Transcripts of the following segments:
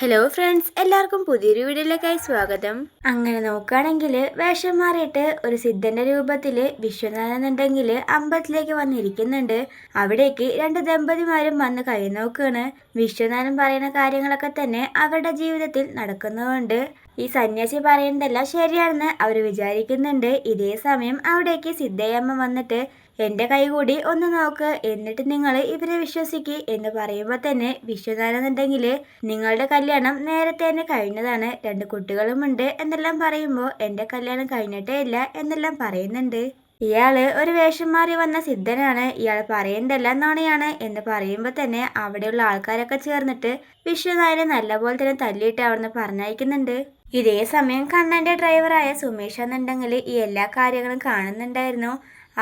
Hello friends, എല്ലാവർക്കും പുതിയൊരു വീഡിയോയിലേക്കായി സ്വാഗതം. അങ്ങനെ നോക്കുകയാണെങ്കിൽ വേഷം മാറിയിട്ട് ഒരു സിദ്ധന്റെ രൂപത്തിൽ വിശ്വനാഥനുണ്ടെങ്കിൽ അമ്പലത്തിലേക്ക് വന്നിരിക്കുന്നുണ്ട്. അവിടേക്ക് രണ്ട് ദമ്പതിമാരും വന്ന് കൈ നോക്കുകയാണ്. വിശ്വനാഥൻ പറയുന്ന കാര്യങ്ങളൊക്കെ തന്നെ അവരുടെ ജീവിതത്തിൽ നടക്കുന്നതുകൊണ്ട് ഈ സന്യാസി പറയുന്നതെല്ലാം ശരിയാണെന്ന് അവർ വിചാരിക്കുന്നുണ്ട്. ഇതേ സമയം അവിടേക്ക് സിദ്ധയമ്മ വന്നിട്ട് എൻ്റെ കൈ കൂടി ഒന്ന് നോക്ക്, എന്നിട്ട് നിങ്ങൾ ഇവരെ വിശ്വസിക്കുക എന്ന് പറയുമ്പോൾ തന്നെ വിശ്വനാഥനുണ്ടെങ്കിൽ നിങ്ങളുടെ കല്യാണം നേരത്തെ തന്നെ കഴിഞ്ഞതാണ്, 2 കുട്ടികളുമുണ്ട് എന്നെല്ലാം പറയുമ്പോൾ എൻ്റെ കല്യാണം കഴിഞ്ഞിട്ടേ ഇല്ല എന്നെല്ലാം പറയുന്നുണ്ട്. ഇയാള് ഒരു വേഷം മാറി വന്ന സിദ്ധനാണ്, ഇയാൾ പറയുന്നതെല്ലാം നുണയാണ് എന്ന് പറയുമ്പോൾ തന്നെ അവിടെയുള്ള ആൾക്കാരൊക്കെ ചേർന്നിട്ട് വിശ്വനാഥനെ നല്ലപോലെ തന്നെ തല്ലിയിട്ട് അവിടുന്ന് പറഞ്ഞയക്കുന്നുണ്ട്. ഇതേ സമയം കണ്ണൻ്റെ ഡ്രൈവറായ സുമേഷ് എന്നുണ്ടെങ്കിൽ ഈ എല്ലാ കാര്യങ്ങളും കാണുന്നുണ്ടായിരുന്നു.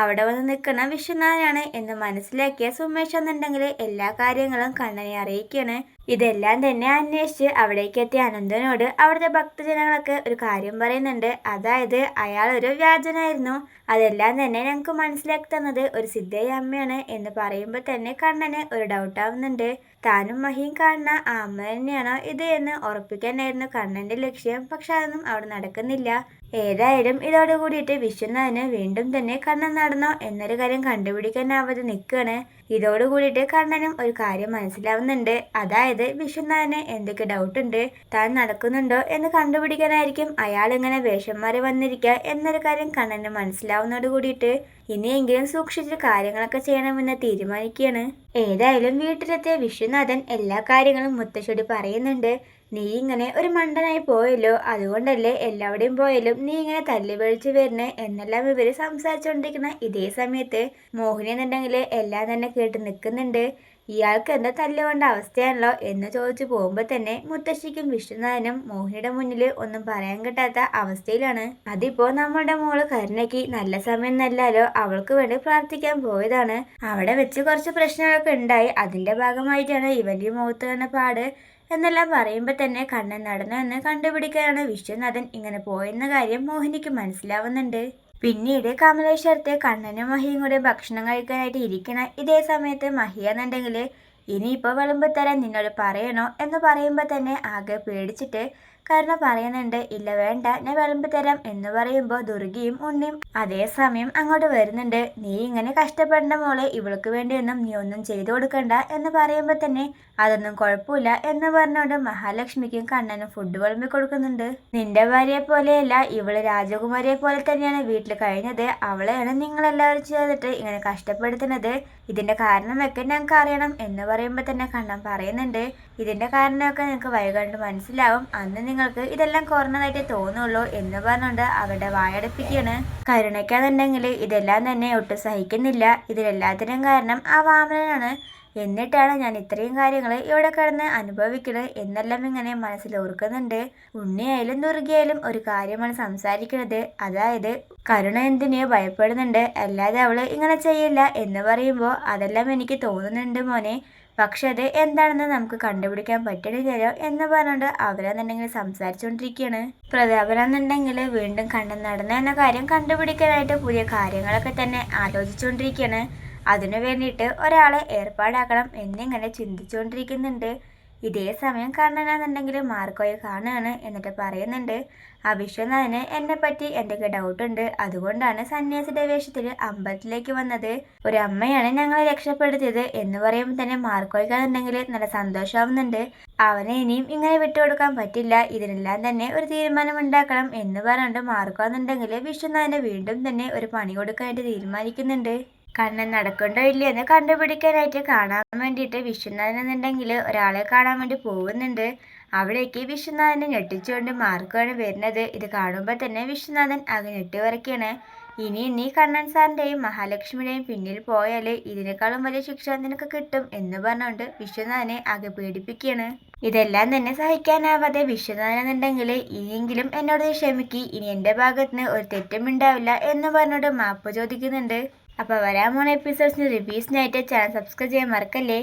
അവിടെ വന്ന് നിൽക്കുന്ന വിശ്വനാഥനാണ് എന്ന് മനസ്സിലാക്കിയ സുമേഷ് എന്നുണ്ടെങ്കിൽ എല്ലാ കാര്യങ്ങളും കണ്ണനെ അറിയിക്കുകയാണ്. ഇതെല്ലാം തന്നെ അന്വേഷിച്ച് അവിടേക്ക് എത്തിയ അനന്തനോട് അവിടുത്തെ ഭക്തജനങ്ങളൊക്കെ ഒരു കാര്യം പറയുന്നുണ്ട്. അതായത് അയാൾ ഒരു വ്യാജനായിരുന്നു, അതെല്ലാം തന്നെ ഞങ്ങൾക്ക് മനസ്സിലാക്കി തന്നത് ഒരു സിദ്ധയെ അമ്മയാണ് എന്ന് പറയുമ്പോൾ തന്നെ കണ്ണന് ഒരു ഡൗട്ടാവുന്നുണ്ട്. താനും മഹിയും കാണുന്ന ആ അമ്മ തന്നെയാണോ ഇത് എന്ന് ഉറപ്പിക്കാനായിരുന്നു കണ്ണന്റെ ലക്ഷ്യം. പക്ഷെ അതൊന്നും അവിടെ നടക്കുന്നില്ല. ഏതായാലും ഇതോട് കൂടിയിട്ട് വിശ്വനാഥന് വീണ്ടും തന്നെ കണ്ണൻ നടന്നോ എന്നൊരു കാര്യം കണ്ടുപിടിക്കാനാവാതെ നിൽക്കുകയാണ്. ഇതോട് കൂടിയിട്ട് കണ്ണനും ഒരു കാര്യം മനസ്സിലാവുന്നുണ്ട്. അതായത് വിശ്വനാഥന് എന്തൊക്കെ ഡൗട്ടുണ്ട്, താൻ നടക്കുന്നുണ്ടോ എന്ന് കണ്ടുപിടിക്കാനായിരിക്കും അയാൾ ഇങ്ങനെ വേഷം മാറി വന്നിരിക്കുക എന്നൊരു കാര്യം കണ്ണന് മനസ്സിലാവുന്നതോട് കൂടിയിട്ട് ഇനിയെങ്കിലും സൂക്ഷിച്ച് കാര്യങ്ങളൊക്കെ ചെയ്യണമെന്ന് തീരുമാനിക്കുകയാണ്. ഏതായാലും വീട്ടിലെത്തിയ വിശ്വനാഥൻ എല്ലാ കാര്യങ്ങളും മുത്തശ്ശിയോട് പറയുന്നുണ്ട്. നീ ഇങ്ങനെ ഒരു മണ്ടനായി പോയല്ലോ, അതുകൊണ്ടല്ലേ എല്ലാവിടെയും പോയാലും നീ ഇങ്ങനെ തല്ലി വീഴ്ച വരുന്നേ എന്നെല്ലാം ഇവര് സംസാരിച്ചുകൊണ്ടിരിക്കുന്ന ഇതേ സമയത്ത് മോഹിനി എന്നുണ്ടെങ്കിൽ എല്ലാം തന്നെ കേട്ട് നിൽക്കുന്നുണ്ട്. ഇയാൾക്ക് എന്താ തല്ലുകൊണ്ട അവസ്ഥയാണല്ലോ എന്ന് ചോദിച്ചു പോകുമ്പോൾ തന്നെ മുത്തശ്ശിക്കും വിശ്വനാഥനും മോഹിനിയുടെ മുന്നിൽ ഒന്നും പറയാൻ കിട്ടാത്ത അവസ്ഥയിലാണ്. അതിപ്പോ നമ്മളുടെ മോള് കരുണയ്ക്ക് നല്ല സമയം നല്ലാലോ, അവൾക്ക് വേണ്ടി പ്രാർത്ഥിക്കാൻ പോയതാണ്. അവിടെ വെച്ച് കുറച്ച് പ്രശ്നങ്ങളൊക്കെ ഉണ്ടായി, അതിന്റെ ഭാഗമായിട്ടാണ് ഇവന്റെ മുഖത്ത് തന്നെ പാട് എന്നെല്ലാം പറയുമ്പോൾ തന്നെ കണ്ണൻ നടന്നെന്ന് കണ്ടുപിടിക്കാനാണ് വിശ്വനാഥൻ ഇങ്ങനെ പോയെന്ന കാര്യം മോഹിനിക്ക് മനസ്സിലാവുന്നുണ്ട്. പിന്നീട് കമലേശ്വരത്തെ കണ്ണനും മഹിയും കൂടെ ഭക്ഷണം കഴിക്കാനായിട്ട് ഇരിക്കണ ഇതേ സമയത്ത് മഹിയ എന്നുണ്ടെങ്കിൽ ഇനിയിപ്പോൾ വിളമ്പ് തരാൻ നിന്നോട് പറയണോ എന്ന് പറയുമ്പോൾ തന്നെ ആകെ പേടിച്ചിട്ട് കരുണ പറയുന്നുണ്ട്. ഇല്ല വേണ്ട, ഞാൻ വിളമ്പ് തരാം എന്ന് പറയുമ്പോൾ ദുർഗയും ഉണ്ണിയും അതേസമയം അങ്ങോട്ട് വരുന്നുണ്ട്. നീ ഇങ്ങനെ കഷ്ടപ്പെടേണ്ട മോളെ, ഇവൾക്ക് വേണ്ടിയൊന്നും നീ ഒന്നും ചെയ്തു കൊടുക്കണ്ട എന്ന് പറയുമ്പോൾ തന്നെ അതൊന്നും കുഴപ്പമില്ല എന്ന് പറഞ്ഞുകൊണ്ട് മഹാലക്ഷ്മിക്കും കണ്ണനും ഫുഡ് വിളമ്പി കൊടുക്കുന്നുണ്ട്. നിന്റെ ഭാര്യയെ പോലെയല്ല ഇവള്, രാജകുമാരിയെ പോലെ തന്നെയാണ് വീട്ടിൽ കഴിഞ്ഞത്, അവളെയാണ് നിങ്ങളെല്ലാവരും ചേർന്നിട്ട് ഇങ്ങനെ കഷ്ടപ്പെടുത്തുന്നത്, ഇതിന്റെ കാരണമൊക്കെ ഞങ്ങൾക്ക് അറിയണം എന്ന് പറയുമ്പോൾ തന്നെ കണ്ണൻ പറയുന്നുണ്ട്. ഇതിന്റെ കാരണമൊക്കെ നിങ്ങൾക്ക് വൈകണ്ട് മനസ്സിലാവും, അന്ന് നിങ്ങൾക്ക് ഇതെല്ലാം കുറഞ്ഞതായിട്ട് തോന്നുള്ളൂ എന്ന് പറഞ്ഞുകൊണ്ട് അവരുടെ വായടപ്പിക്കുകയാണ്. കരുണയ്ക്കാന്നുണ്ടെങ്കിൽ ഇതെല്ലാം തന്നെ ഒട്ടും സഹിക്കുന്നില്ല, ഇതിലെല്ലാത്തിനും കാരണം ആ വാമനനാണ്, എന്നിട്ടാണ് ഞാൻ ഇത്രയും കാര്യങ്ങൾ ഇവിടെ കിടന്ന് അനുഭവിക്കുന്നത് എന്നെല്ലാം ഇങ്ങനെ മനസ്സിൽ ഓർക്കുന്നുണ്ട്. ഉണ്ണിയായാലും ദുർഗയായാലും ഒരു കാര്യമാണ് സംസാരിക്കുന്നത്, അതായത് കരുണ എന്തിനെയോ ഭയപ്പെടുന്നുണ്ട്, അല്ലാതെ അവള് ഇങ്ങനെ ചെയ്യില്ല എന്ന് പറയുമ്പോൾ അതെല്ലാം എനിക്ക് തോന്നുന്നുണ്ട് മോനെ, പക്ഷെ അത് എന്താണെന്ന് നമുക്ക് കണ്ടുപിടിക്കാൻ പറ്റണില്ലല്ലോ എന്ന് പറഞ്ഞുകൊണ്ട് അവരെന്നുണ്ടെങ്കിൽ സംസാരിച്ചുകൊണ്ടിരിക്കുകയാണ്. പ്രതാപനെന്നുണ്ടെങ്കിൽ വീണ്ടും കണ്ണു നടന്ന എന്ന കാര്യം കണ്ടുപിടിക്കാനായിട്ട് പുതിയ കാര്യങ്ങളൊക്കെ തന്നെ ആലോചിച്ചുകൊണ്ടിരിക്കുകയാണ്. അതിനു വേണ്ടിയിട്ട് ഒരാളെ ഏർപ്പാടാക്കണം എന്നിങ്ങനെ ചിന്തിച്ചുകൊണ്ടിരിക്കുന്നുണ്ട്. ഇതേ സമയം കണ്ണനാന്നുണ്ടെങ്കിൽ മാർക്കോയെ കാണുകയാണ്. എന്നിട്ട് പറയുന്നുണ്ട്, ആ വിശ്വനാഥന് എന്നെ പറ്റി എന്തൊക്കെ ഡൗട്ടുണ്ട്, അതുകൊണ്ടാണ് സന്യാസിയുടെ വേഷത്തിൽ അമ്പലത്തിലേക്ക് വന്നത്, ഒരു അമ്മയാണ് ഞങ്ങളെ രക്ഷപ്പെടുത്തിയത് എന്ന് പറയുമ്പോൾ തന്നെ മാർക്കോയ്ക്കാന്നുണ്ടെങ്കിൽ നല്ല സന്തോഷമാവുന്നുണ്ട്. അവനെ ഇനിയും ഇങ്ങനെ വിട്ടുകൊടുക്കാൻ പറ്റില്ല, ഇതിനെല്ലാം തന്നെ ഒരു തീരുമാനം ഉണ്ടാക്കണം എന്ന് പറഞ്ഞുകൊണ്ട് മാർക്കോന്നുണ്ടെങ്കിൽ വിശ്വനാഥന് വീണ്ടും തന്നെ ഒരു പണി കൊടുക്കാനായിട്ട് തീരുമാനിക്കുന്നുണ്ട്. കണ്ണൻ നടക്കണ്ടോ ഇല്ലയെന്ന് കണ്ടുപിടിക്കാനായിട്ട് കാണാൻ വേണ്ടിയിട്ട് വിശ്വനാഥൻ എന്നുണ്ടെങ്കിൽ ഒരാളെ കാണാൻ വേണ്ടി പോകുന്നുണ്ട്. അവിടേക്ക് വിശ്വനാഥനെ ഞെട്ടിച്ചുകൊണ്ട് മാർക്കാണ് വരുന്നത്. ഇത് കാണുമ്പോൾ തന്നെ വിശ്വനാഥൻ ആകെ ഞെട്ടിവരയ്ക്കാണ്. ഇനി നീ കണ്ണൻ സാറിൻ്റെയും മഹാലക്ഷ്മിയുടെയും പിന്നിൽ പോയാൽ ഇതിനേക്കാളും വലിയ ശിക്ഷ നിനക്ക് കിട്ടും എന്ന് പറഞ്ഞുകൊണ്ട് വിശ്വനാഥനെ ആകെ പേടിപ്പിക്കുകയാണ്. ഇതെല്ലാം തന്നെ സഹിക്കാനാവാതെ വിശ്വനാഥൻ എന്നുണ്ടെങ്കിൽ ഇനിയെങ്കിലും എന്നോട് ക്ഷമിക്ക്, ഇനി എൻ്റെ ഭാഗത്ത് നിന്ന് ഒരു തെറ്റും ഉണ്ടാവില്ല എന്ന് പറഞ്ഞുകൊണ്ട് മാപ്പ് ചോദിക്കുന്നുണ്ട്. അപ്പോൾ വരാൻ പോണ എപ്പിസോഡ്സിന് റിവ്യൂസിനായിട്ട് ചാനൽ സബ്സ്ക്രൈബ് ചെയ്യാൻ മറക്കല്ലേ.